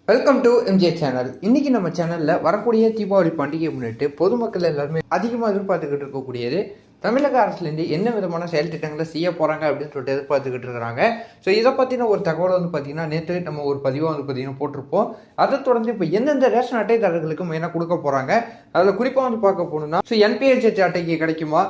Welcome to MJ channel. இன்னைக்கு நம்ம சேனல்ல வரக்கூடிய தீபாவளி பண்டிகையை முன்னிட்டு பொதுமக்கள் எல்லாருமே அதிகமாக எதிர்பார்த்துக்கிட்டு இருக்கக்கூடியது தமிழக அரசுலேருந்து என்ன விதமான செயல் திட்டங்களை செய்ய போறாங்க அப்படின்னு சொல்லிட்டு எதிர்பார்த்துக்கிட்டு இருக்கிறாங்க. ஸோ இதை பற்றின ஒரு தகவல் பார்த்தீங்கன்னா நேற்று நம்ம ஒரு பதிவாக பார்த்தீங்கன்னா போட்டிருப்போம். அதை தொடர்ந்து இப்போ எந்தெந்த ரேஷன் அட்டைதாரர்களுக்கு மெயினாக கொடுக்க போறாங்க, அதில் குறிப்பாக பார்க்க போகணும்னா என்பிஹெச்ஹெச் அட்டைக்கு கிடைக்குமா,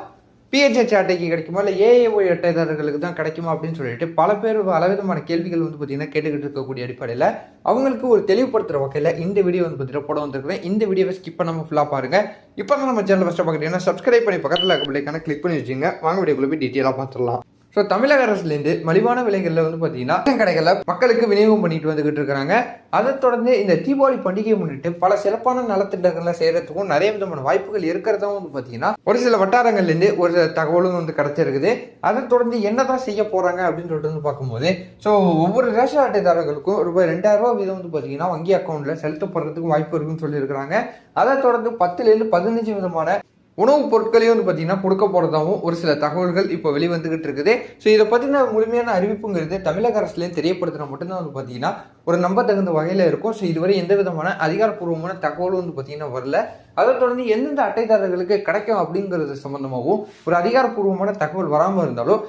பிஹெச்ஹெச் அட்டைக்கு கிடைக்குமா, இல்லை ஏஏஒய் அட்டைதாரர்களுக்கு தான் கிடைக்குமா அப்படின்னு சொல்லிட்டு பல பேர் பலவிதமான கேள்விகள் பார்த்தீங்கன்னா கேட்டுக்கிட்டு இருக்கக்கூடிய அடிப்படையில் அவங்களுக்கு ஒரு தெளிவுபடுத்துகிற வகையில் இந்த வீடியோ பார்த்தீங்கன்னா போட வந்திருக்கிறேன். இந்த வீடியோவை ஸ்கிப் பண்ணாமல் ஃபுல்லாக பாருங்க. இப்போ தான் நம்ம சேனல் ஃபஸ்ட்டாக பார்க்குறீங்கன்னா சப்ஸ்கிரைப் பண்ணி பக்கத்தில் இருக்க பிள்ளைக்கான கிளிக் பண்ணி வச்சுங்க. வாங்க வீடியோக்குள்ள போய் டீட்டெயிலாக பார்த்துடலாம். ஸோ தமிழக அரசுலேருந்து மலிவான விலைகளில் பார்த்தீங்கன்னா கடைகளில் மக்களுக்கு விநியோகம் பண்ணிட்டு வந்துகிட்டு இருக்கிறாங்க. அதை தொடர்ந்து இந்த தீபாவளி பண்டிகையை முன்னிட்டு பல சிறப்பான நலத்திட்டங்களை செய்யறதுக்கும் நிறைய விதமான வாய்ப்புகள் இருக்கிறதும் பார்த்தீங்கன்னா ஒரு சில வட்டாரங்கள்லேருந்து ஒரு சில தகவலும் கிடைச்சிருக்குது. அதை தொடர்ந்து என்னதான் செய்ய போறாங்க அப்படின்னு சொல்லிட்டு பார்க்கும்போது, ஸோ ஒவ்வொரு ரேஷன் அட்டைதாரர்களுக்கும் ரூபாய் 2000 வீதம் பார்த்தீங்கன்னா வங்கி அக்கௌண்ட்ல செலுத்தப்படுறதுக்கும் வாய்ப்பு இருக்குன்னு சொல்லியிருக்கிறாங்க. அதை தொடர்ந்து 10லேருந்து 15 விதமான உணவுப் பொருட்களையும் பார்த்தீங்கன்னா கொடுக்க போகிறதாகவும் ஒரு சில தகவல்கள் இப்போ வெளிவந்துகிட்டு இருக்குது. ஸோ இதை பற்றின முழுமையான அறிவிப்புங்கிறது தமிழக அரசுலேயும் தெரியப்படுத்தினா மட்டும்தான் பார்த்தீங்கன்னா ஒரு நம்ப தகுந்த வகையில் இருக்கும். ஸோ இதுவரை எந்த விதமான அதிகாரப்பூர்வமான தகவலும் பார்த்தீங்கன்னா வரல. அதை தொடர்ந்து எந்தெந்த அட்டைதாரர்களுக்கு கிடைக்கும் அப்படிங்கிறது சம்பந்தமாகவும் ஒரு அதிகாரப்பூர்வமான தகவல் வராமல் இருந்தாலும்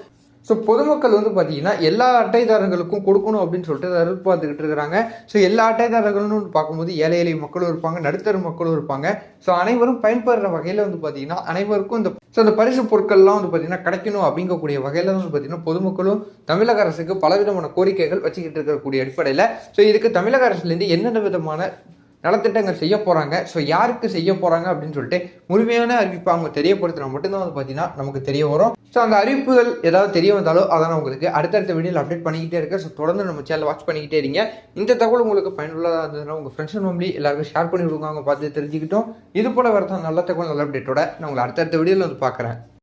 ஸோ பொதுமக்கள் பார்த்தீங்கன்னா எல்லா அட்டைதாரர்களுக்கும் கொடுக்கணும் அப்படின்னு சொல்லிட்டு எதிர்பார்த்துக்கிட்டு இருக்கிறாங்க. ஸோ எல்லா அட்டைதாரர்கள்னு பார்க்கும்போது ஏழை எளிய மக்களும் இருப்பாங்க, நடுத்தர மக்களும் இருப்பாங்க. ஸோ அனைவரும் பயன்படுற வகையில் பார்த்தீங்கன்னா அனைவருக்கும் இந்த பரிசு பொருட்கள்லாம் பார்த்தீங்கன்னா கிடைக்கணும் அப்படிங்கக்கூடிய வகையில் பார்த்தீங்கன்னா பொதுமக்களும் தமிழக அரசுக்கு பலவிதமான கோரிக்கைகள் வச்சுக்கிட்டு இருக்கக்கூடிய அடிப்படையில் ஸோ இதுக்கு தமிழக அரசுலேருந்து என்னென்ன விதமான நலத்திட்டங்கள் செய்ய போகிறாங்க, ஸோ யாருக்கு செய்ய போகிறாங்க அப்படின்னு சொல்லிட்டு முழுமையான அறிவிப்பு அவங்க தெரியப்படுத்தினா மட்டும்தான் பார்த்தீங்கன்னா நமக்கு தெரிய வரும். ஸோ அந்த அறிவிப்புகள் ஏதாவது தெரிய வந்தாலும் அதை நான் உங்களுக்கு அடுத்தடுத்த வீடியோவில் அப்டேட் பண்ணிக்கிட்டே இருக்கேன். ஸோ தொடர்ந்து நம்ம சேனல் வாட்ச் பண்ணிக்கிட்டே இருங்க. இந்த தகவல் உங்களுக்கு பயனுள்ளதாக இருந்ததுன்னா உங்கள் ஃப்ரெண்ட்ஸ் அண்ட் ஃபேமிலி எல்லாருக்கும் ஷேர் பண்ணி விடுங்க. அவங்க பார்த்து தெரிஞ்சுக்கிட்டோம். இது போல வரதான் நல்ல தகவல் நல்ல அப்டேட்டோட நான் உங்களை அடுத்தடுத்த வீடியோவில் பார்க்குறேன்.